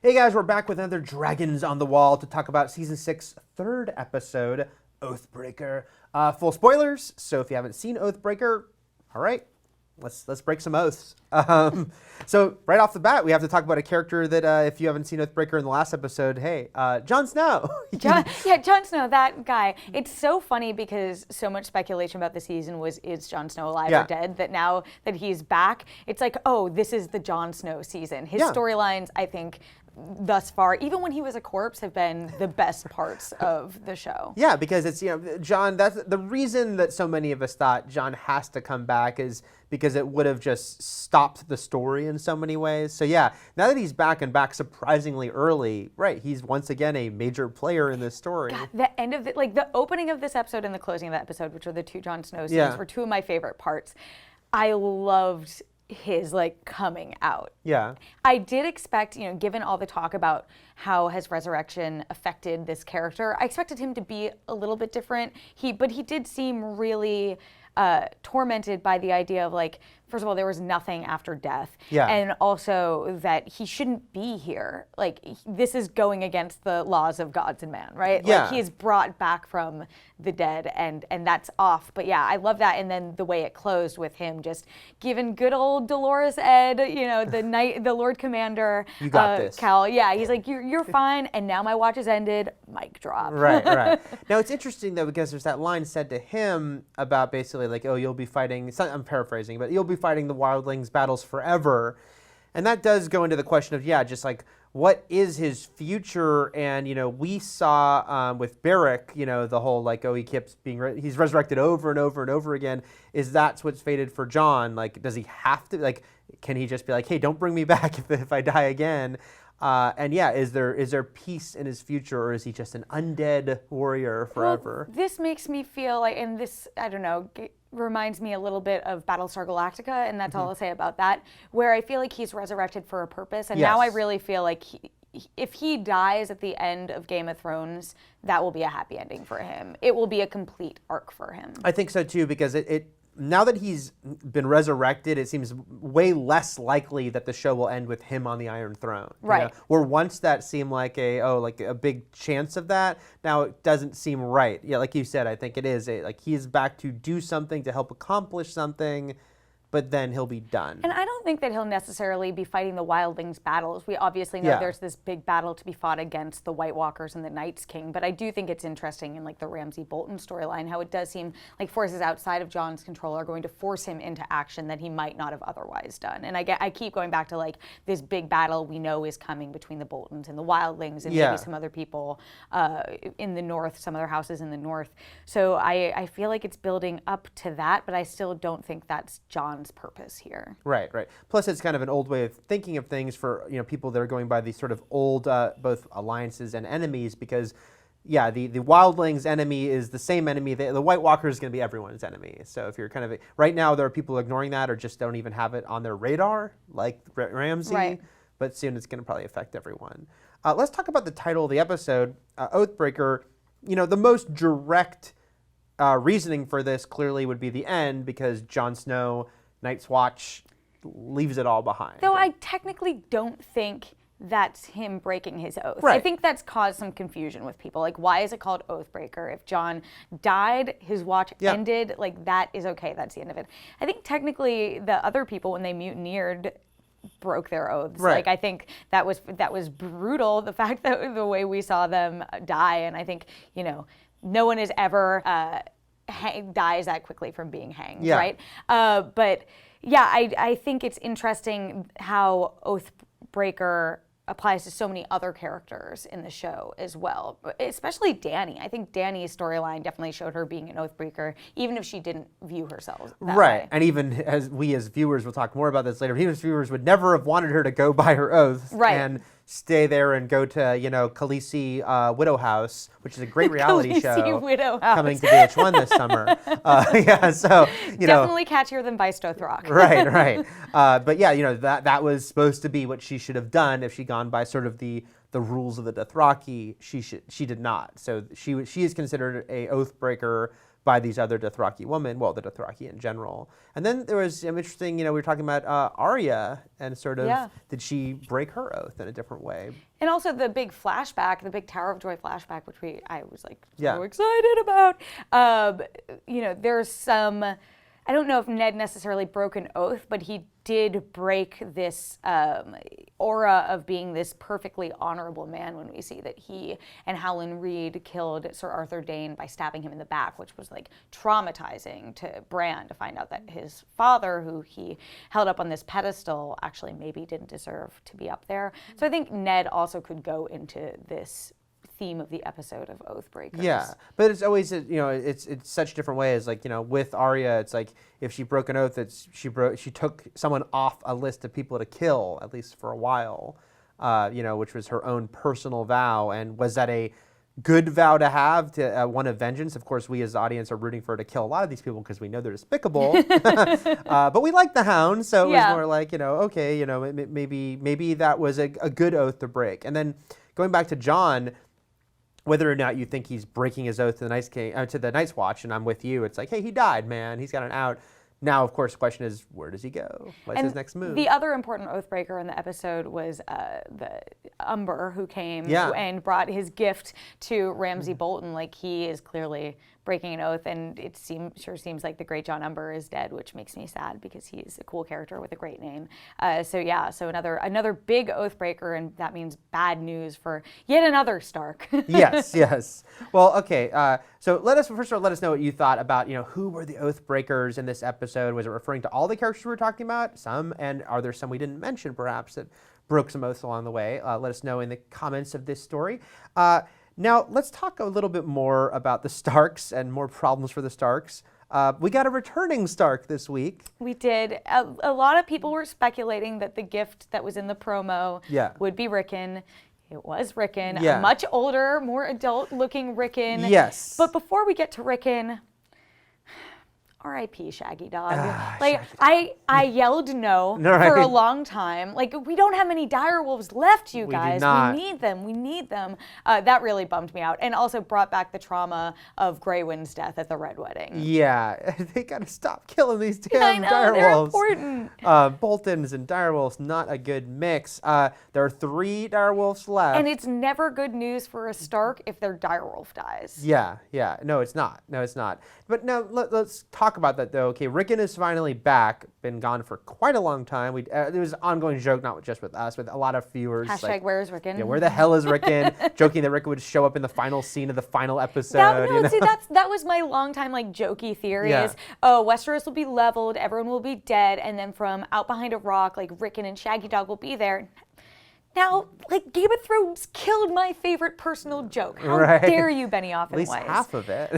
Hey guys, we're back with another Dragons on the Wall to talk about Season 6, third episode, Oathbreaker. Full spoilers, so if you haven't seen Oathbreaker, all right, let's break some oaths. So right off the bat, we have to talk about a character that if you haven't seen Oathbreaker in the last episode, hey, Jon Snow. Jon Snow, that guy. It's so funny because so much speculation about the season is Jon Snow alive or dead, that now that he's back, it's like, oh, this is the Jon Snow season. His storylines, I think, thus far, even when he was a corpse, have been the best parts of the show. Yeah, because it's, Jon, that's the reason that so many of us thought Jon has to come back is because it would have just stopped the story in so many ways. So yeah, now that he's back and back surprisingly early, right, he's once again a major player in this story. God, the end of the opening of this episode and the closing of that episode, which are the two Jon Snow scenes, were two of my favorite parts. I loved his coming out. Yeah. I did expect, given all the talk about how has resurrection affected this character, I expected him to be a little bit different. But he did seem really tormented by the idea of first of all, there was nothing after death. Yeah. And also that he shouldn't be here. This is going against the laws of gods and man, right? Yeah. He is brought back from the dead and that's off. But yeah, I love that. And then the way it closed with him just giving good old Dolores Ed, the Lord Commander. You got this. Cal. Yeah, he's like, you're fine. And now my watch has ended. Mic drop. Right. Now it's interesting though, because there's that line said to him about basically you'll be fighting, I'm paraphrasing, but you'll be fighting the wildlings battles forever. And that does go into the question of, just what is his future? And, we saw with Beric, the whole he keeps being, he's resurrected over and over and over again. Is that's what's fated for Jon? Does he have to, can he just be hey, don't bring me back if I die again? And is there peace in his future, or is he just an undead warrior forever? Well, this makes me feel and this, I don't know, reminds me a little bit of Battlestar Galactica, and that's all I'll say about that, where I feel he's resurrected for a purpose, and now I really feel if he dies at the end of Game of Thrones, that will be a happy ending for him. It will be a complete arc for him. I think so too, because it now that he's been resurrected, it seems way less likely that the show will end with him on the Iron Throne. Right. Where once that seemed like a big chance of that, now it doesn't seem right. Yeah, like you said, I think it is. He's back to do something to help accomplish something, but then he'll be done. And I don't think that he'll necessarily be fighting the wildlings battles. We obviously know there's this big battle to be fought against the White Walkers and the Night's King, but I do think it's interesting in the Ramsay Bolton storyline how it does seem like forces outside of Jon's control are going to force him into action that he might not have otherwise done. And I keep going back to this big battle we know is coming between the Boltons and the wildlings and maybe some other people in the north, some other houses in the north. So I feel like it's building up to that, but I still don't think that's Jon's purpose here. Right. Plus, it's kind of an old way of thinking of things for people that are going by these sort of old both alliances and enemies, because the wildlings enemy is the same enemy. The White Walker is going to be everyone's enemy. So if you're kind of right now, there are people ignoring that or just don't even have it on their radar, like Ramsay. Right. But soon it's going to probably affect everyone. Let's talk about the title of the episode, Oathbreaker. The most direct reasoning for this clearly would be the end, because Jon Snow, Night's Watch, leaves it all behind. Though I technically don't think that's him breaking his oath. Right. I think that's caused some confusion with people. Why is it called Oathbreaker? If Jon died, his watch ended, that is okay, that's the end of it. I think technically the other people, when they mutineered, broke their oaths. Right. I think that was brutal, the fact that the way we saw them die, and I think, no one has ever dies that quickly from being hanged, right? But yeah, I think it's interesting how Oathbreaker applies to so many other characters in the show as well, especially Dany. I think Dany's storyline definitely showed her being an Oathbreaker, even if she didn't view herself that way. And even as viewers, we'll talk more about this later, even as viewers would never have wanted her to go by her oath and stay there and go to, Khaleesi Widow House, which is a great reality show Widow House. coming to VH1 this summer. So, definitely catchier than By Stothrock. Right. But that was supposed to be what she should have done if she'd gone by sort of the rules of the Dothraki. She did not. So she is considered a Oathbreaker by these other Dothraki women, well, the Dothraki in general. And then there was some interesting, we were talking about Arya and sort of, did she break her oath in a different way? And also the big flashback, the big Tower of Joy flashback, which I was like so excited about. There's some, I don't know if Ned necessarily broke an oath, but he did break this aura of being this perfectly honorable man when we see that he and Howland Reed killed Sir Arthur Dayne by stabbing him in the back, which was like traumatizing to Bran to find out that his father, who he held up on this pedestal, actually maybe didn't deserve to be up there. So I think Ned also could go into this theme of the episode of Oathbreakers. Yeah, but it's always, it's such different ways. Like, with Arya, it's like if she broke an oath, she took someone off a list of people to kill, at least for a while, which was her own personal vow. And was that a good vow to have, to one of vengeance? Of course, we as the audience are rooting for her to kill a lot of these people because we know they're despicable. But we like the Hound, so it was more like, okay, maybe that was a good oath to break. And then going back to Jon, whether or not you think he's breaking his oath to the Night's Watch, and I'm with you, it's like, hey, he died, man. He's got an out. Now, of course, the question is, where does he go? What's his next move? The other important Oathbreaker in the episode was the Umber, who came and brought his gift to Ramsay Bolton. Like, he is clearly breaking an oath, and it sure seems like the great John Umber is dead, which makes me sad because he's a cool character with a great name. So another big Oathbreaker, and that means bad news for yet another Stark. Yes. Well, okay. So first of all, let us know what you thought about, who were the Oathbreakers in this episode. Was it referring to all the characters we were talking about? Some, and are there some we didn't mention, perhaps, that broke some oaths along the way? Let us know in the comments of this story. Now, let's talk a little bit more about the Starks and more problems for the Starks. We got a returning Stark this week. We did. A lot of people were speculating that the gift that was in the promo would be Rickon. It was Rickon, a much older, more adult-looking Rickon. Yes. But before we get to Rickon, R.I.P. Shaggy Dog. Shaggy Dog. I yelled no for a long time. Like, we don't have many direwolves left, you guys. We need them. That really bummed me out, and also brought back the trauma of Grey Wind's death at the Red Wedding. Yeah, they gotta stop killing these damn direwolves. They're important. Boltons and direwolves, not a good mix. There are 3 direwolves left. And it's never good news for a Stark if their direwolf dies. Yeah. No, it's not. But now let's talk about that, though. Okay, Rickon is finally back. Been gone for quite a long time. There was an ongoing joke, not just with us, with a lot of viewers. # where is Rickon? Yeah, where the hell is Rickon? Joking that Rickon would show up in the final scene of the final episode. See, that was my long time jokey theory is, Westeros will be leveled, everyone will be dead, and then from out behind a rock, Rickon and Shaggy Dog will be there. Now, Game of Thrones killed my favorite personal joke. How dare you, Benioff and At least Weiss? half of it.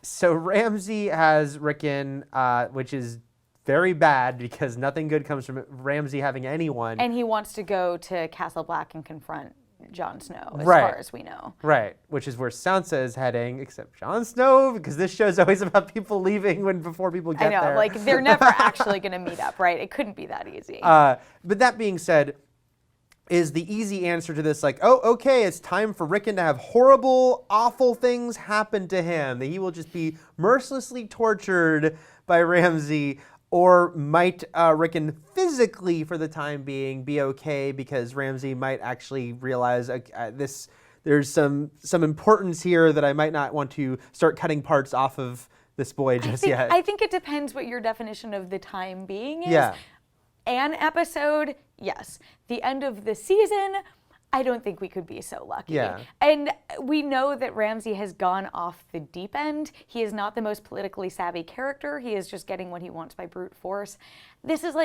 So Ramsay has Rickon, which is very bad because nothing good comes from Ramsay having anyone. And he wants to go to Castle Black and confront Jon Snow, as far as we know. Right, which is where Sansa is heading, except Jon Snow, because this show's always about people leaving before people get there. I know, they're never actually going to meet up, right? It couldn't be that easy. But that being said, is the easy answer to this okay, it's time for Rickon to have horrible, awful things happen to him, that he will just be mercilessly tortured by Ramsay? Or might Rickon physically, for the time being, be okay because Ramsay might actually realize there's some importance here that I might not want to start cutting parts off of this boy just yet? I think it depends what your definition of the time being is. Yeah. An episode, yes. The end of the season, I don't think we could be so lucky. Yeah. And we know that Ramsay has gone off the deep end. He is not the most politically savvy character. He is just getting what he wants by brute force. This is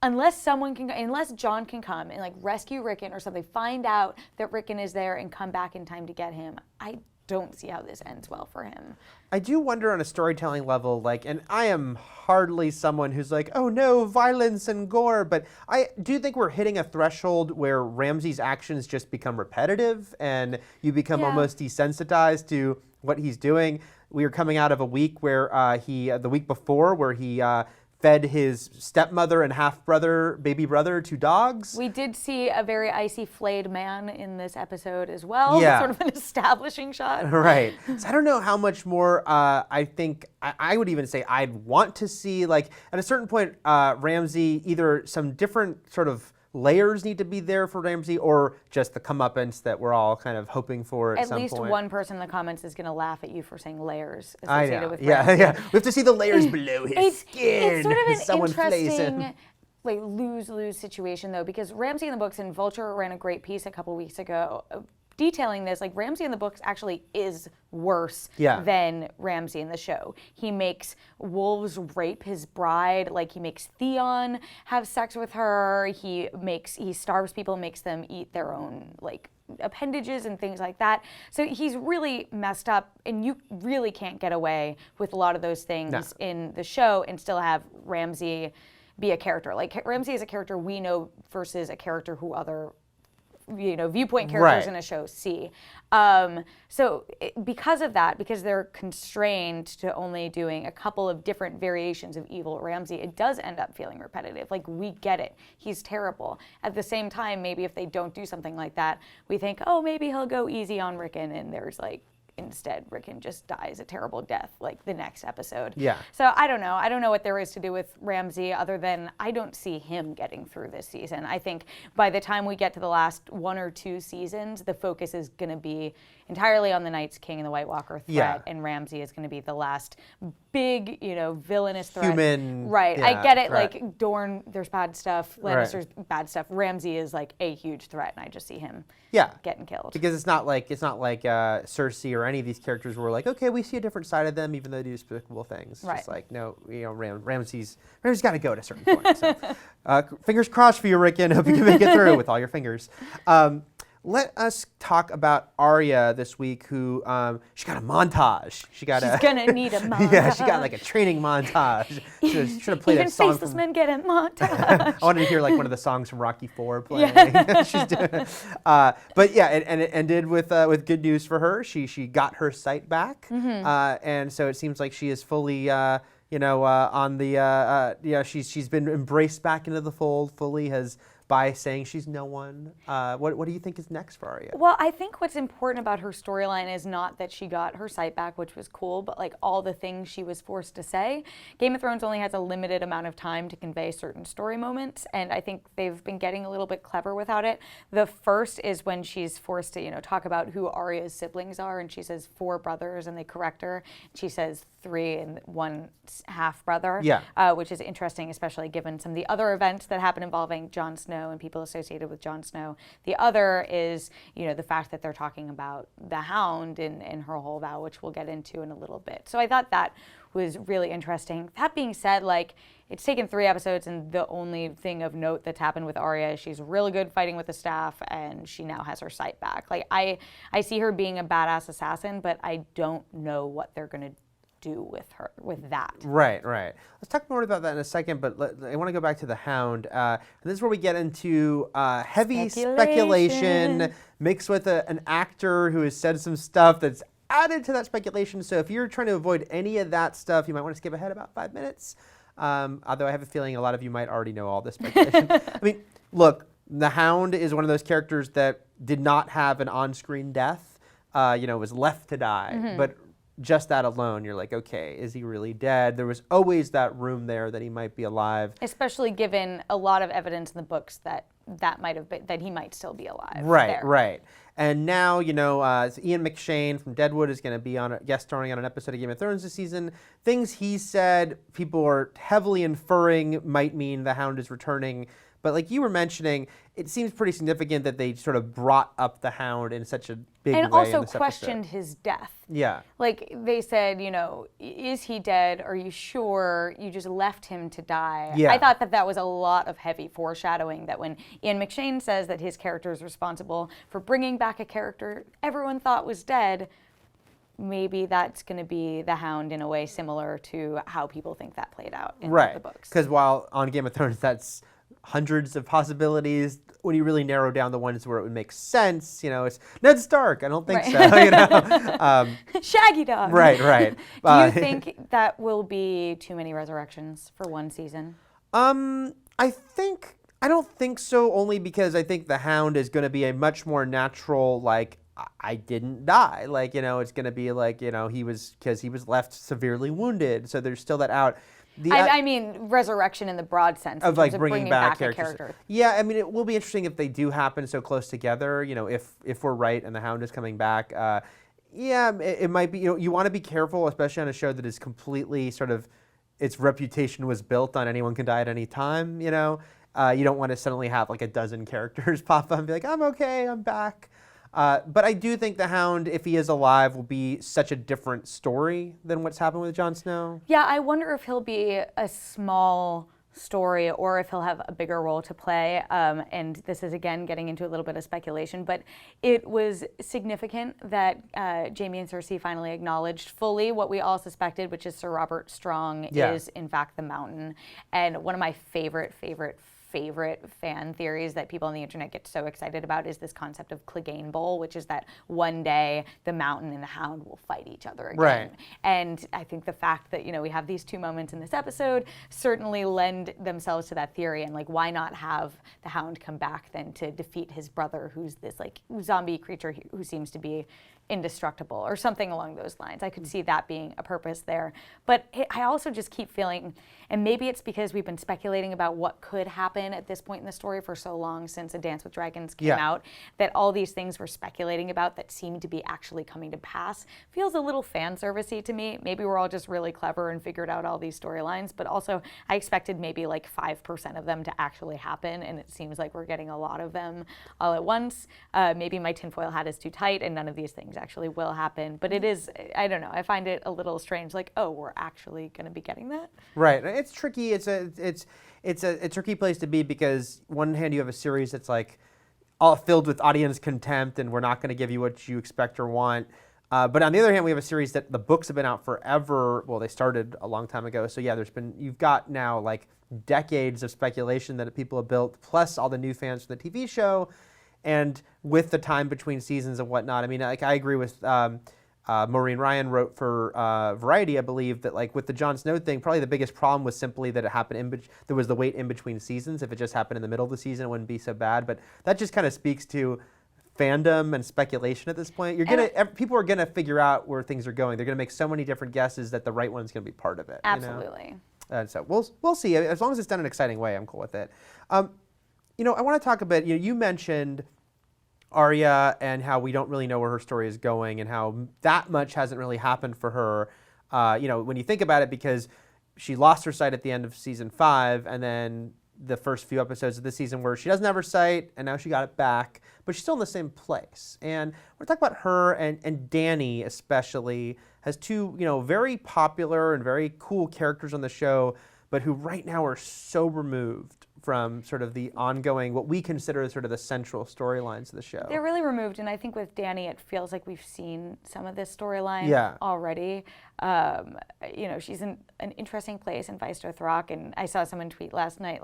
unless Jon can come and rescue Rickon or something, find out that Rickon is there and come back in time to get him, I don't see how this ends well for him. I do wonder on a storytelling level, and I am hardly someone who's oh no, violence and gore, but I do think we're hitting a threshold where Ramsay's actions just become repetitive and you become almost desensitized to what he's doing. We are coming out of a week where the week before, where he fed his stepmother and baby brother to dogs. We did see a very icy flayed man in this episode as well. Yeah. Sort of an establishing shot. Right. So I don't know how much more I think I would even say I'd want to see, like, at a certain point, Ramsay, either some different sort of layers need to be there for Ramsay, or just the comeuppance that we're all kind of hoping for at some point. At least one person in the comments is going to laugh at you for saying layers I associated know. with Yeah, Ramsay. yeah. We have to see the layers below his skin. It's sort of an Someone flays him. interesting like lose-lose situation though, because Ramsay in the books, and Vulture ran a great piece a couple weeks ago detailing this, like Ramsay in the books actually is worse than Ramsay in the show. He makes wolves rape his bride, like he makes Theon have sex with her, he starves people, makes them eat their own like appendages and things like that. So he's really messed up, and you really can't get away with a lot of those things in the show and still have Ramsay be a character. Like Ramsay is a character we know versus a character who other viewpoint characters in a show see. Because of that, because they're constrained to only doing a couple of different variations of evil Ramsay, it does end up feeling repetitive. Like, we get it. He's terrible. At the same time, maybe if they don't do something like that, we think, oh, maybe he'll go easy on Rickon, and there's like, instead, Rickon just dies a terrible death, like the next episode. Yeah. So I don't know. I don't know what there is to do with Ramsay other than I don't see him getting through this season. I think by the time we get to the last 1 or 2 seasons, the focus is going to be entirely on the Night's King and the White Walker threat, and Ramsay is going to be the last big, villainous threat. Human. Right. Yeah, I get it. right. Like Dorne, there's bad stuff. Lannister's bad stuff. Ramsay is like a huge threat, and I just see him getting killed. Because it's not like Cersei or any of these characters where we're like, okay, we see a different side of them, even though they do despicable things. Right. Just like, no, Ramsay's got to go at a certain point. So, fingers crossed for you, Rickon. Hope you can make it through with all your fingers. Let us talk about Arya this week, who she got a montage. She's gonna need a montage. Yeah, she got like a training montage. Should have played a song. Even faceless men get a montage. I wanted to hear like one of the songs from Rocky IV playing. Yeah. She's doing, but yeah, and it ended with good news for her. She got her sight back, and so it seems like she is fully. On the she's been embraced back into the fold fully, by saying she's no one. What do you think is next for Arya? Well, I think what's important about her storyline is not that she got her sight back, which was cool, but like all the things she was forced to say. Game of Thrones only has a limited amount of time to convey certain story moments, and I think they've been getting a little bit clever without it. The first is when she's forced to, talk about who Arya's siblings are, and she says 4 brothers, and they correct her. She says 3 and 1 half brother, which is interesting, especially given some of the other events that happen involving Jon Snow and people associated with Jon Snow. The other is, the fact that they're talking about the Hound in her whole vow, which we'll get into in a little bit. So I thought that was really interesting. That being said, like, it's taken 3 episodes, and the only thing of note that's happened with Arya is she's really good fighting with the staff, and she now has her sight back. Like, I see her being a badass assassin, but I don't know what they're going to do with that. Right. Let's talk more about that in a second, but I want to go back to the Hound. And this is where we get into heavy speculation mixed with an actor who has said some stuff that's added to that speculation. So if you're trying to avoid any of that stuff, you might want to skip ahead about 5 minutes. Although I have a feeling a lot of you might already know all this speculation. I mean, look, the Hound is one of those characters that did not have an on-screen death. Was left to die, but just that alone, you're like, okay, is he really dead? There was always that room there that he might be alive. Especially given a lot of evidence in the books that might have been, that he might still be alive. Right. And now, Ian McShane from Deadwood is going to be guest starring on an episode of Game of Thrones this season. Things he said, people are heavily inferring might mean the Hound is returning. But like you were mentioning, it seems pretty significant that they sort of brought up the Hound in such a big way. And also questioned his death. Yeah. Like they said, is he dead? Are you sure you just left him to die? Yeah. I thought that was a lot of heavy foreshadowing, that when Ian McShane says that his character is responsible for bringing back a character everyone thought was dead, maybe that's going to be the Hound in a way similar to how people think that played out in the books. Because while on Game of Thrones, that's hundreds of possibilities. When you really narrow down the ones where it would make sense, it's Ned Stark. I don't think so. Shaggy Dog. Right. Do you think that will be too many resurrections for one season? I don't think so, only because I think the Hound is going to be a much more natural, I didn't die. It's going to be he was left severely wounded. So there's still that out. I mean, resurrection in the broad sense of bringing back a character. Yeah, I mean, it will be interesting if they do happen so close together. If we're right and the Hound is coming back. It might be. You want to be careful, especially on a show that is completely sort of its reputation was built on anyone can die at any time. You don't want to suddenly have a dozen characters pop up and be like, I'm okay, I'm back. But I do think the Hound, if he is alive, will be such a different story than what's happened with Jon Snow. Yeah, I wonder if he'll be a small story or if he'll have a bigger role to play. And this is, again, getting into a little bit of speculation, but it was significant that Jamie and Cersei finally acknowledged fully what we all suspected, which is Sir Robert Strong is, in fact, the Mountain. And one of my favorite fan theories that people on the internet get so excited about is this concept of Clegane Bowl, which is that one day the Mountain and the Hound will fight each other again. Right. And I think the fact that, we have these two moments in this episode certainly lend themselves to that theory. And why not have the Hound come back then to defeat his brother, who's this zombie creature who seems to be indestructible or something along those lines. I could see that being a purpose there. But I also just keep feeling, and maybe it's because we've been speculating about what could happen at this point in the story for so long since A Dance with Dragons came out, that all these things we're speculating about that seem to be actually coming to pass feels a little fan servicey to me. Maybe we're all just really clever and figured out all these storylines, but also I expected maybe 5% of them to actually happen, and it seems like we're getting a lot of them all at once. Maybe my tinfoil hat is too tight and none of these things actually will happen, but it is, I don't know, I find it a little strange, we're actually going to be getting that. Right. It's tricky. It's a tricky place to be because one hand you have a series that's all filled with audience contempt and we're not going to give you what you expect or want. But on the other hand, we have a series that the books have been out forever. Well, they started a long time ago. So yeah, you've got now decades of speculation that people have built, plus all the new fans for the TV show. And with the time between seasons and whatnot, I mean, I agree with Maureen Ryan wrote for Variety, I believe, that with the Jon Snow thing, probably the biggest problem was simply that it happened there was the wait in between seasons. If it just happened in the middle of the season, it wouldn't be so bad. But that just kind of speaks to fandom and speculation at this point. People are gonna figure out where things are going. They're gonna make so many different guesses that the right one's gonna be part of it. Absolutely. So we'll see. As long as it's done in an exciting way, I'm cool with it. I want to talk a bit. You mentioned Arya and how we don't really know where her story is going and how that much hasn't really happened for her. When you think about it, because she lost her sight at the end of season 5, and then the first few episodes of this season where she doesn't have her sight, and now she got it back, but she's still in the same place. And we're talking about her and Dany especially, has two very popular and very cool characters on the show, but who right now are so removed from sort of the ongoing, what we consider sort of the central storylines of the show. They're really removed, and I think with Dany, it feels like we've seen some of this storyline already. She's in an interesting place in Vaes Dothrak, and I saw someone tweet last night,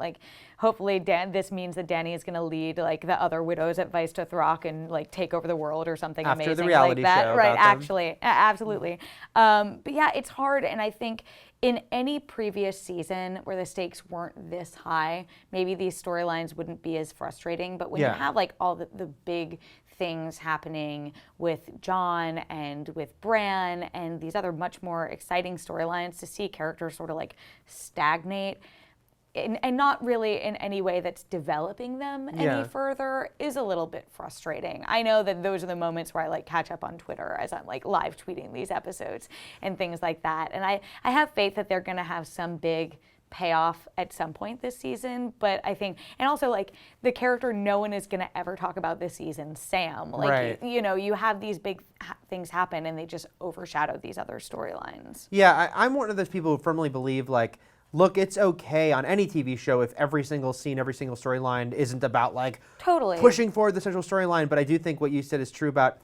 hopefully this means that Dany is going to lead the other widows at Vaes Dothrak and take over the world or something after amazing the reality like that. Show right? Actually, absolutely. But yeah, it's hard, and I think in any previous season where the stakes weren't this high, maybe these storylines wouldn't be as frustrating. But when you have all the big things happening with Jon and with Bran and these other much more exciting storylines, to see characters sort of stagnate and not really in any way that's developing them any further is a little bit frustrating. I know that those are the moments where I catch up on Twitter as I'm live tweeting these episodes and things like that. And I have faith that they're going to have some big payoff at some point this season, but I think, and also the character no one is going to ever talk about this season, Sam. You have these big things happen and they just overshadow these other storylines. Yeah, I'm one of those people who firmly believe look, it's okay on any TV show if every single scene, every single storyline isn't about totally pushing forward the central storyline. But I do think what you said is true about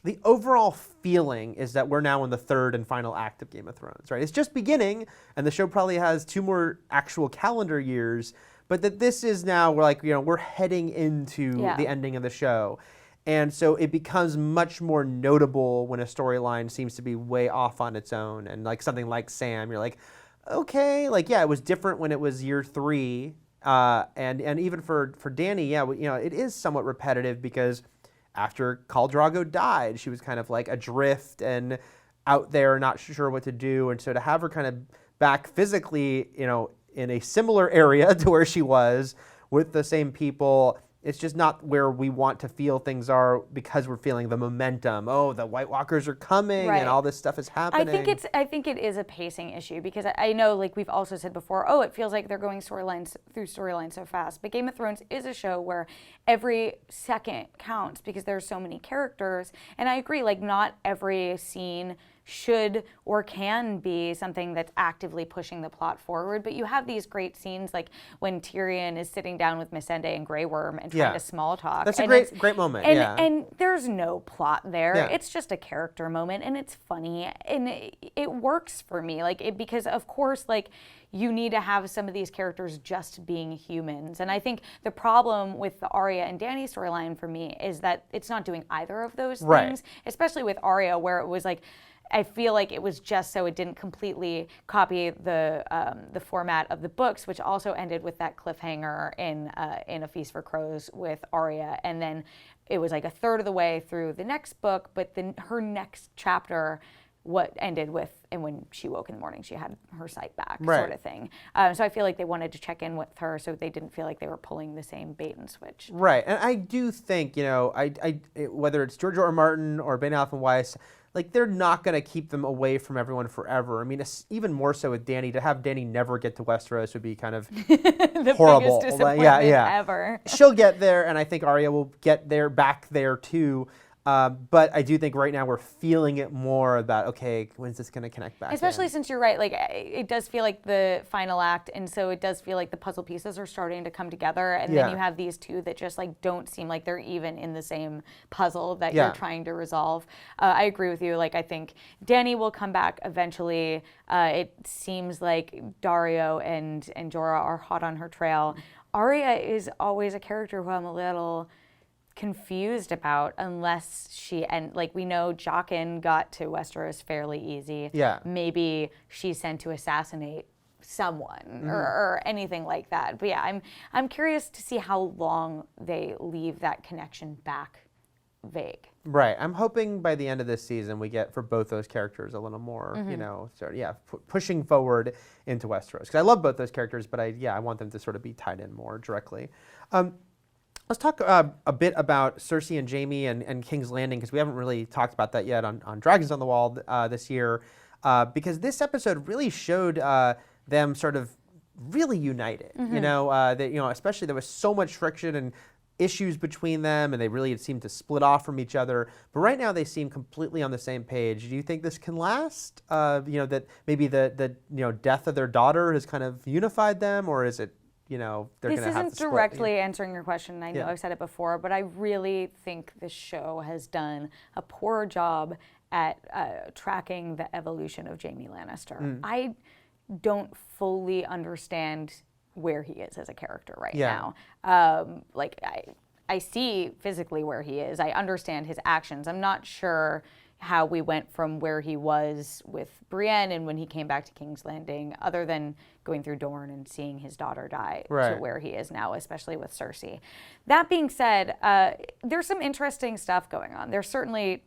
the overall feeling is that we're now in the third and final act of Game of Thrones, right? It's just beginning, and the show probably has 2 more actual calendar years. but that this is now we're heading into the ending of the show. And so it becomes much more notable when a storyline seems to be way off on its own. And like something like Sam, you're like, okay, like, yeah, it was different when it was year 3. And even for Dany, it is somewhat repetitive because after Khal Drogo died, she was kind of like adrift and out there, not sure what to do. And so to have her kind of back physically, in a similar area to where she was with the same people, it's just not where we want to feel things are because we're feeling the momentum. Oh, the White Walkers are coming and all this stuff is happening. I think it is a pacing issue because I know, like we've also said before, it feels like they're going through storylines so fast. But Game of Thrones is a show where every second counts because there's so many characters. And I agree, like not every scene should or can be something that's actively pushing the plot forward. But you have these great scenes like when Tyrion is sitting down with Missandei and Grey Worm and trying to small talk. That's a great moment. And there's no plot there. Yeah. It's just a character moment and it's funny and it works for me. Because of course, like you need to have some of these characters just being humans. And I think the problem with the Arya and Dany storyline for me is that it's not doing either of those things, especially with Arya where it was like, I feel like it was just so it didn't completely copy the format of the books, which also ended with that cliffhanger in A Feast for Crows with Arya, and then it was like a third of the way through the next book, but then her next chapter ended with, and when she woke in the morning, she had her sight back, sort of thing. So I feel like they wanted to check in with her so they didn't feel like they were pulling the same bait and switch. Right, and I do think, whether it's George R. R. Martin or Benioff and Weiss, like they're not going to keep them away from everyone forever. I mean, even more so with Dany. To have Dany never get to Westeros would be kind of the horrible. Biggest disappointment ever. She'll get there, and I think Arya will get back there too. But I do think right now we're feeling it more about, okay, when's this going to connect back? Especially since you're right, like it does feel like the final act, and so it does feel like the puzzle pieces are starting to come together, and then you have these two that just like don't seem like they're even in the same puzzle that you're trying to resolve. I agree with you. Like I think Dany will come back eventually. It seems like Dario and Jorah are hot on her trail. Arya is always a character who I'm a little confused about unless we know Jaqen got to Westeros fairly easy. Yeah. Maybe she's sent to assassinate someone or anything like that. But yeah, I'm curious to see how long they leave that connection back vague. Right. I'm hoping by the end of this season we get for both those characters a little more, pushing forward into Westeros. Because I love both those characters, but I want them to sort of be tied in more directly. Let's talk a bit about Cersei and Jamie and King's Landing, because we haven't really talked about that yet on Dragons on the Wall this year, because this episode really showed them sort of really united. Especially there was so much friction and issues between them, and they really seemed to split off from each other. But right now they seem completely on the same page. Do you think this can last? That maybe the death of their daughter has kind of unified them, or is it? They're going to have to split. This isn't directly answering your question. I know I've said it before, but I really think this show has done a poor job at tracking the evolution of Jaime Lannister. I don't fully understand where he is as a character right now. I see physically where he is. I understand his actions. I'm not sure how we went from where he was with Brienne and when he came back to King's Landing, other than going through Dorne and seeing his daughter die, to where he is now, especially with Cersei. That being said, there's some interesting stuff going on. There's certainly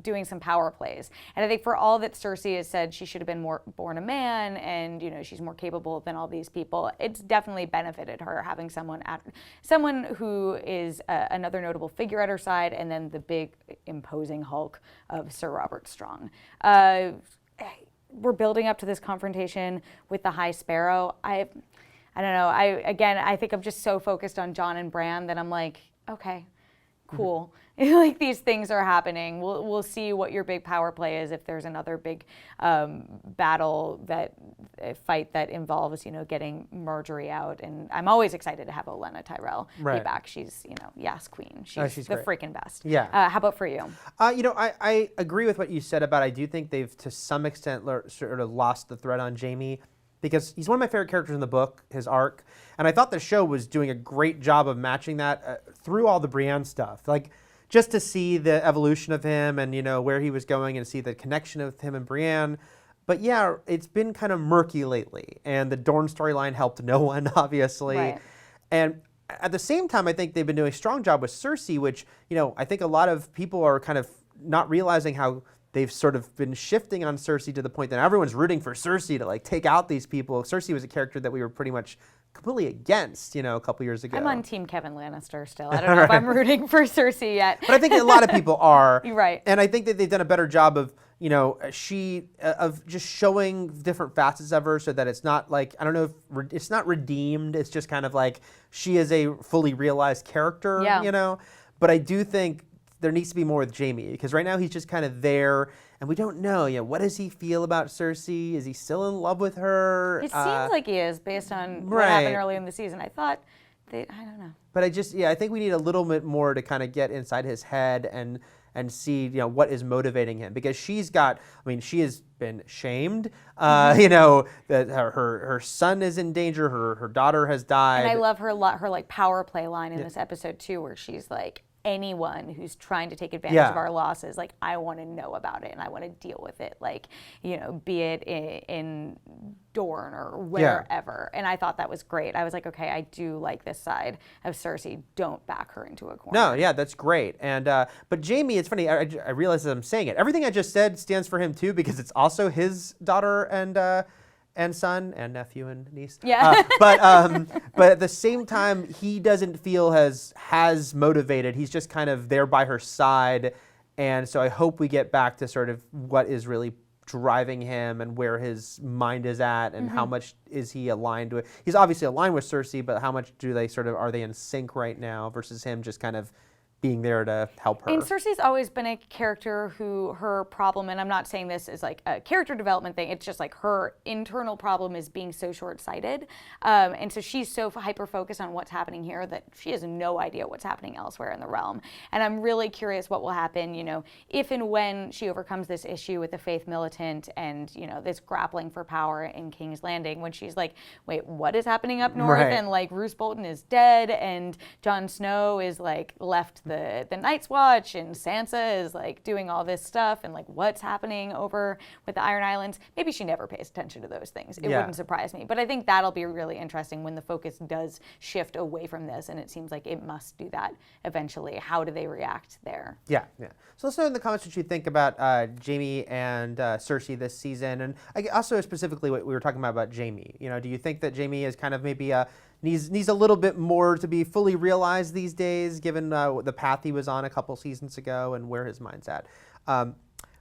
doing some power plays. And I think for all that Cersei has said she should have been born a man and she's more capable than all these people, it's definitely benefited her having someone who is another notable figure at her side, and then the big imposing Hulk of Sir Robert Strong. We're building up to this confrontation with the High Sparrow. I don't know. I think I'm just so focused on Jon and Bran that I'm like, okay, cool. Like these things are happening. We'll see what your big power play is if there's another big fight that involves getting Marjorie out. And I'm always excited to have Olenna Tyrell be back. She's Yas Queen. She's the freaking best. Yeah. How about for you? I agree with what you said about. I do think they've to some extent sort of lost the thread on Jaime. because he's one of my favorite characters in the book, his arc, and I thought the show was doing a great job of matching that through all the Brienne stuff. Like, just to see the evolution of him and, where he was going and see the connection of him and Brienne. But yeah, it's been kind of murky lately, and the Dorne storyline helped no one, obviously. Right. And at the same time, I think they've been doing a strong job with Cersei, which, I think a lot of people are kind of not realizing how they've sort of been shifting on Cersei to the point that everyone's rooting for Cersei to take out these people. Cersei was a character that we were pretty much completely against, a couple years ago. I'm on Team Kevin Lannister still. I don't know if I'm rooting for Cersei yet. But I think a lot of people are. You're right. And I think that they've done a better job of, of just showing different facets of her so that it's not like, I don't know if it's not redeemed. It's just kind of like she is a fully realized character, But I do think there needs to be more with Jamie, because right now he's just kind of there, and we don't know. What does he feel about Cersei? Is he still in love with her? It seems like he is, based on what happened earlier in the season. I thought, I don't know. But I think we need a little bit more to kind of get inside his head and see, what is motivating him, because she has been shamed. That her son is in danger. Her daughter has died. And I love her power play line in this episode too, where she's like, anyone who's trying to take advantage of our losses, I want to know about it and I want to deal with it, be it in Dorne or wherever. And I thought that was great. I was like, okay, I do like this side of Cersei. Don't back her into a corner. No, yeah, that's great. And but Jamie, it's funny. I realize that I'm saying it. Everything I just said stands for him too, because it's also his daughter and son and nephew and niece. Yeah. But at the same time, he doesn't feel as motivated. He's just kind of there by her side. And so I hope we get back to sort of what is really driving him and where his mind is at, and how much is he aligned with. He's obviously aligned with Cersei, but how much are they in sync right now versus him just kind of being there to help her. And Cersei's always been a character who her problem, and I'm not saying this is like a character development thing, it's just like her internal problem is being so short-sighted. And so she's so hyper-focused on what's happening here that she has no idea what's happening elsewhere in the realm. And I'm really curious what will happen, if and when she overcomes this issue with the Faith Militant and, this grappling for power in King's Landing, when she's like, wait, what is happening up north? Right. And Roose Bolton is dead and Jon Snow is left the Night's Watch, and Sansa is doing all this stuff, and what's happening over with the Iron Islands. Maybe she never pays attention to those things. It wouldn't surprise me. But I think that'll be really interesting when the focus does shift away from this, and it seems like it must do that eventually. How do they react there? Yeah. So let's know in the comments what you think about Jamie and Cersei this season, and also specifically what we were talking about Jamie. Do you think that Jamie is kind of maybe needs a little bit more to be fully realized these days, given the path he was on a couple seasons ago and where his mind's at?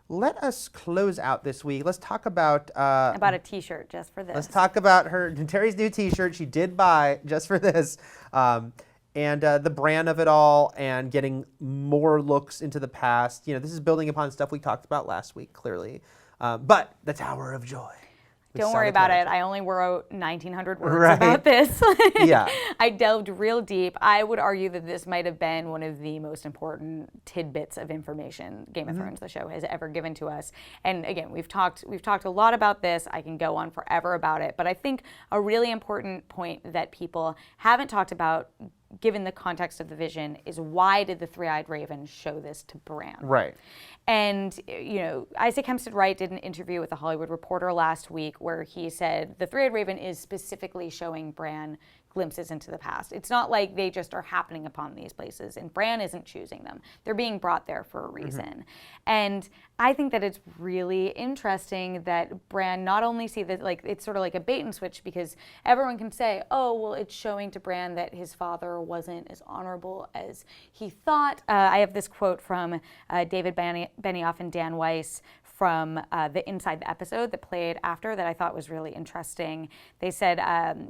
Let us close out this week. Let's talk about a T-shirt just for this. Let's talk about Terri's new T-shirt she did buy just for this, and the brand of it all, and getting more looks into the past. This is building upon stuff we talked about last week, clearly. But the Tower of Joy. Don't worry about it. I only wrote 1,900 words about this. Yeah. I delved real deep. I would argue that this might have been one of the most important tidbits of information Game of Thrones, the show, has ever given to us. And again, we've talked a lot about this. I can go on forever about it. But I think a really important point that people haven't talked about, given the context of the vision, is why did the Three-Eyed Raven show this to Bran? Right. And, Isaac Hempstead Wright did an interview with The Hollywood Reporter last week where he said the Three-Eyed Raven is specifically showing Bran glimpses into the past. It's not like they just are happening upon these places, and Bran isn't choosing them. They're being brought there for a reason. And I think that it's really interesting that Bran not only see that, it's sort of like a bait and switch, because everyone can say, oh, well, it's showing to Bran that his father wasn't as honorable as he thought. I have this quote from David Benioff and Dan Weiss from the Inside the Episode that played after that I thought was really interesting. They said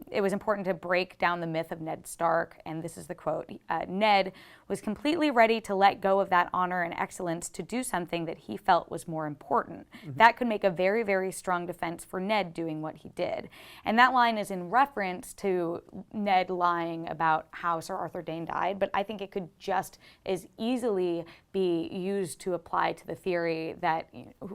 it was important to break down the myth of Ned Stark, and this is the quote. Ned was completely ready to let go of that honor and excellence to do something that he felt was more important. That could make a very, very strong defense for Ned doing what he did. And that line is in reference to Ned lying about how Sir Arthur Dayne died, but I think it could just as easily be used to apply to the theory that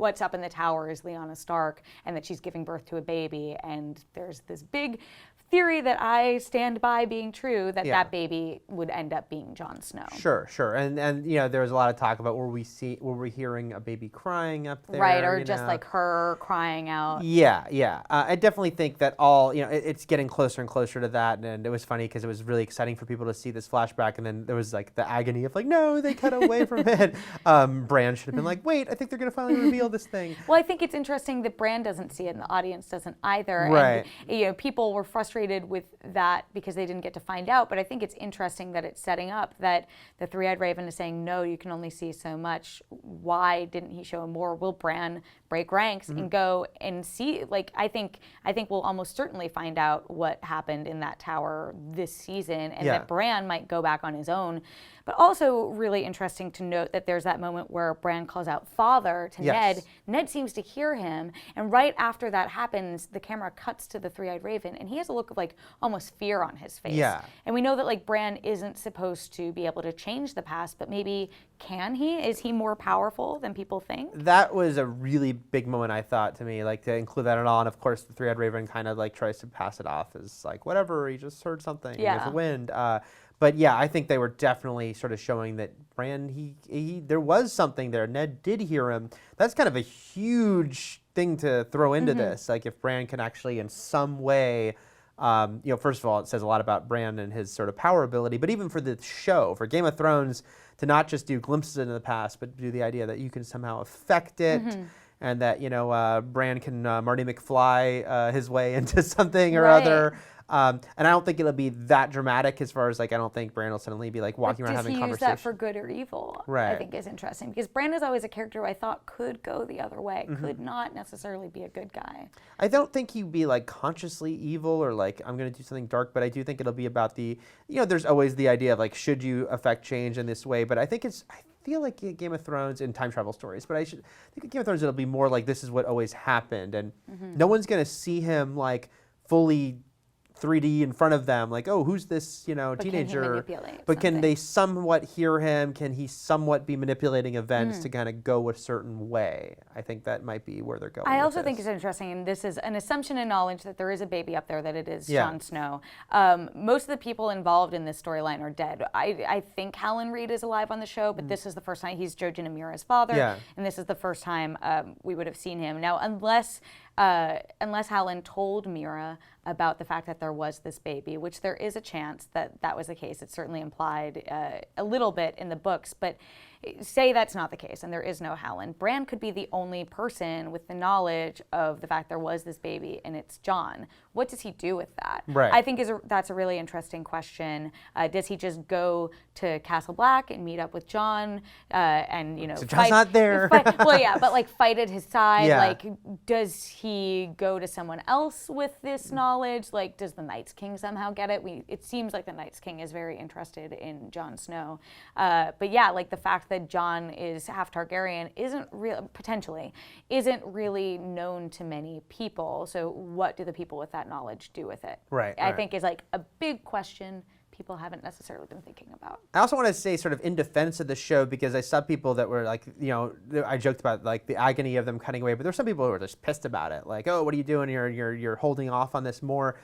what's up in the tower is Lyanna Stark, and that she's giving birth to a baby, and there's this big theory that I stand by being true, that that baby would end up being Jon Snow. Sure. And there was a lot of talk about were we hearing a baby crying up there, right? Or just like her crying out. Yeah. I definitely think that all it's getting closer and closer to that, and it was funny because it was really exciting for people to see this flashback, and then there was like the agony of like, no, they cut away from it. Bran should have been like, wait, I think they're gonna finally reveal this thing. Well, I think it's interesting that Bran doesn't see it and the audience doesn't either. Right. And people were frustrated with that because they didn't get to find out, but I think it's interesting that it's setting up that the Three-Eyed Raven is saying, no, you can only see so much. Why didn't he show more? Will Bran break ranks and go and see? Like, I think we'll almost certainly find out what happened in that tower this season, and that Bran might go back on his own. But also really interesting to note that there's that moment where Bran calls out father to Ned. Ned seems to hear him, and right after that happens, the camera cuts to the Three-Eyed Raven, and he has a look of like almost fear on his face. Yeah. And we know that like Bran isn't supposed to be able to change the past, but maybe can he? Is he more powerful than people think? That was a really big moment, I thought, to me, like to include that at all. And of course, the Three-Eyed Raven kind of like tries to pass it off as like, whatever, he just heard something. Yeah. There's a wind. But yeah, I think they were definitely sort of showing that Bran, there was something there. Ned did hear him. That's kind of a huge thing to throw into this. Like if Bran can actually in some way, first of all, it says a lot about Bran and his sort of power ability, but even for the show, for Game of Thrones, to not just do glimpses into the past, but do the idea that you can somehow affect it. And that, Bran can Marty McFly his way into something or other. And I don't think it'll be that dramatic as far as like, I don't think Bran will suddenly be like walking around having conversations. Does he use that for good or evil? Right. I think is interesting because Bran is always a character who I thought could go the other way, could not necessarily be a good guy. I don't think he'd be like consciously evil or like, I'm going to do something dark, but I do think it'll be about the, there's always the idea of like, should you affect change in this way? But I think I feel like Game of Thrones in time travel stories, but I think in Game of Thrones it'll be more like this is what always happened, and no one's going to see him like fully 3D in front of them, like, oh, who's this, teenager? Can he manipulate but can something? they somewhat hear him? Can he somewhat be manipulating events to kind of go a certain way? I think that might be where they're going. I also think it's interesting, and this is an assumption and knowledge that there is a baby up there, that it is Jon Snow. Most of the people involved in this storyline are dead. I think Howland Reed is alive on the show, but this is the first time he's Jojen and Mira's father, and this is the first time we would have seen him. Now, unless Howland told Mira about the fact that there was this baby, which there is a chance that that was the case. It's certainly implied a little bit in the books, but say that's not the case and there is no Howland. Bran could be the only person with the knowledge of the fact there was this baby and it's Jon. What does he do with that? Right. I think that's a really interesting question. Does he just go to Castle Black and meet up with Jon and, so Jon's not there. But like fight at his side? Yeah. Like, does he go to someone else with this knowledge? Like, does the Night's King somehow get it? It seems like the Night's King is very interested in Jon Snow. But yeah, like the fact that Jon is half Targaryen isn't really known to many people. So what do the people with that knowledge do with it? Right. I think is like a big question people haven't necessarily been thinking about. I also want to say sort of in defense of the show, because I saw people that were like, I joked about like the agony of them cutting away, but there's some people who are just pissed about it. Like, oh, what are you doing? You're holding off on this more.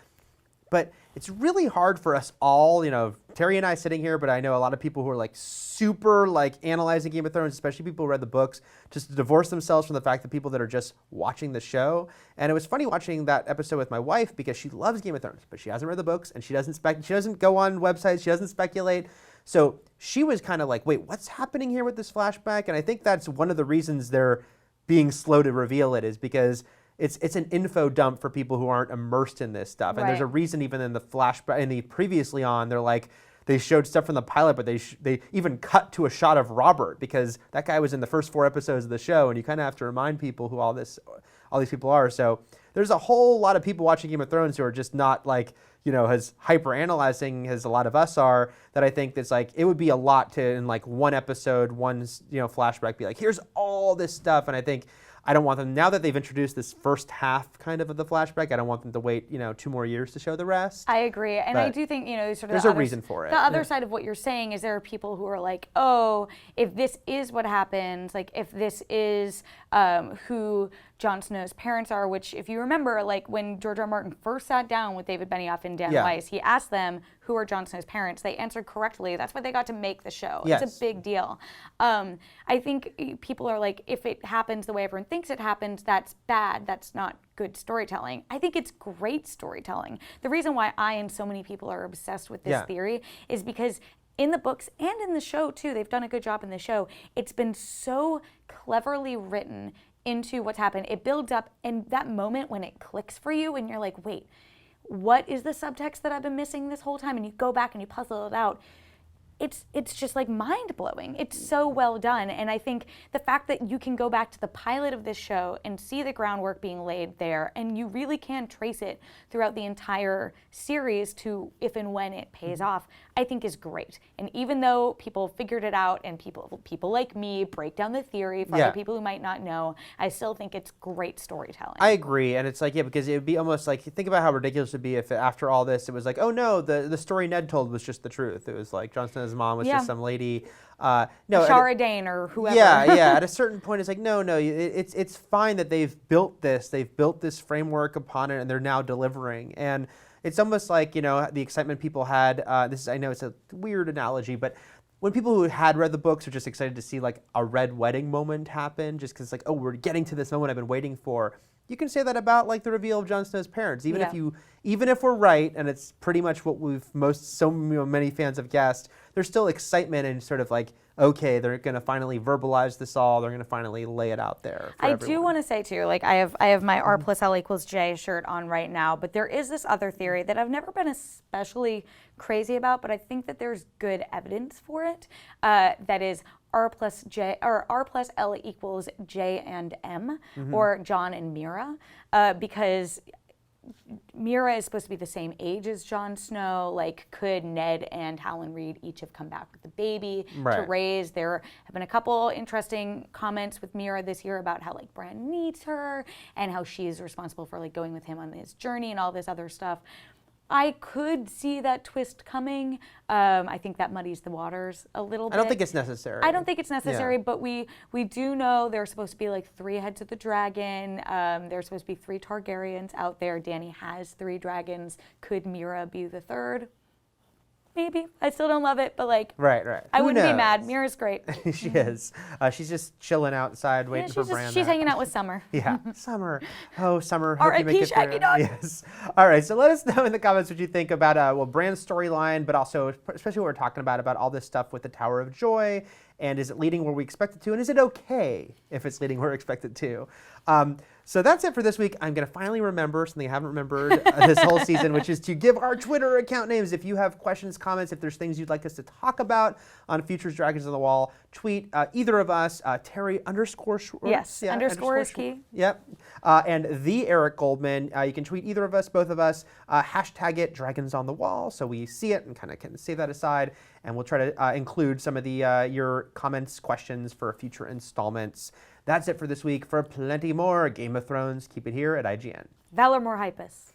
But it's really hard for us all, Terri and I sitting here, but I know a lot of people who are like super like analyzing Game of Thrones, especially people who read the books, just to divorce themselves from the fact that people that are just watching the show. And it was funny watching that episode with my wife because she loves Game of Thrones, but she hasn't read the books and she doesn't go on websites, she doesn't speculate. So she was kind of like, wait, what's happening here with this flashback? And I think that's one of the reasons they're being slow to reveal it, is because it's an info dump for people who aren't immersed in this stuff. And there's a reason even in the flashback, in the previously on, they're like, they showed stuff from the pilot, but they even cut to a shot of Robert because that guy was in the first 4 episodes of the show, and you kind of have to remind people who all these people are. So there's a whole lot of people watching Game of Thrones who are just not like, as hyper analyzing as a lot of us are, that I think that's like, it would be a lot to, in like one episode, one flashback, be like, here's all this stuff. And I think I don't want them, now that they've introduced this first half kind of the flashback, I don't want them to wait, 2 more years to show the rest. I agree. And I do think, sort of there's a reason for it. The other side of what you're saying is there are people who are like, oh, if this is what happens, like if this is who Jon Snow's parents are, which if you remember, like when George R. R. Martin first sat down with David Benioff and Dan Weiss, he asked them, who are Jon Snow's parents? They answered correctly. That's why they got to make the show. Yes. It's a big deal. I think people are like, if it happens the way everyone thinks it happens, that's bad. That's not good storytelling. I think it's great storytelling. The reason why I and so many people are obsessed with this theory is because in the books and in the show too, they've done a good job in the show. It's been so cleverly written into what's happened. It builds up, and that moment when it clicks for you and you're like, wait, what is the subtext that I've been missing this whole time? And you go back and you puzzle it out. It's just like mind-blowing. It's so well done. And I think the fact that you can go back to the pilot of this show and see the groundwork being laid there, and you really can trace it throughout the entire series to if and when it pays off, I think is great. And even though people figured it out and people like me break down the theory for other people who might not know, I still think it's great storytelling. I agree. And it's like, because it would be almost like, think about how ridiculous it would be if after all this, it was like, oh no, the story Ned told was just the truth. It was like Jon Snow's mom was just some lady. No, Shara Dane or whoever. Yeah. At a certain point, it's like, no. It's fine that they've built this framework upon it, and they're now delivering. And it's almost like the excitement people had. I know it's a weird analogy, but when people who had read the books are just excited to see like a red wedding moment happen, just because it's like, oh, we're getting to this moment I've been waiting for. You can say that about like the reveal of Jon Snow's parents, even if we're right, and it's pretty much what many fans have guessed. There's still excitement and sort of like, okay, they're going to finally verbalize this all. They're going to finally lay it out there for everyone. Do want to say too, like I have my R plus L equals J shirt on right now, but there is this other theory that I've never been especially crazy about, but I think that there's good evidence for it. That is R plus J or R plus L equals J and M, or Jon and Mira, because Mira is supposed to be the same age as Jon Snow. Like, could Ned and Howland Reed each have come back with a baby to raise? There have been a couple interesting comments with Mira this year about how like Bran needs her and how she is responsible for like going with him on his journey and all this other stuff. I could see that twist coming. I think that muddies the waters a little bit. I don't think it's necessary. I don't think it's necessary, but we do know there's supposed to be like 3 heads of the dragon. There's supposed to be 3 Targaryens out there. Dany has 3 dragons. Could Mira be the 3rd? Maybe. I still don't love it, but like, right. I wouldn't be mad. Mira's great. She is. She's just chilling outside, waiting for Bran. She's hanging out with Summer. Yeah, Summer. Oh, Summer. Hope you make it Shaggy Dog. Yes. All right. So let us know in the comments what you think about Bran's storyline, but also especially what we're talking about all this stuff with the Tower of Joy, and is it leading where we expect it to, and is it okay if it's leading where we expect it to? So that's it for this week. I'm going to finally remember something I haven't remembered this whole season, which is to give our Twitter account names. If you have questions, comments, if there's things you'd like us to talk about on Futures Dragons on the Wall, tweet either of us, Terri _Schwartz. Yes, underscore is key. Yep. And the Eric Goldman. You can tweet either of us, both of us, hashtag it Dragons on the Wall, so we see it and kind of can save that aside. And we'll try to include some of the your comments, questions for future installments. That's it for this week. For plenty more Game of Thrones, keep it here at IGN. Valor more hypus.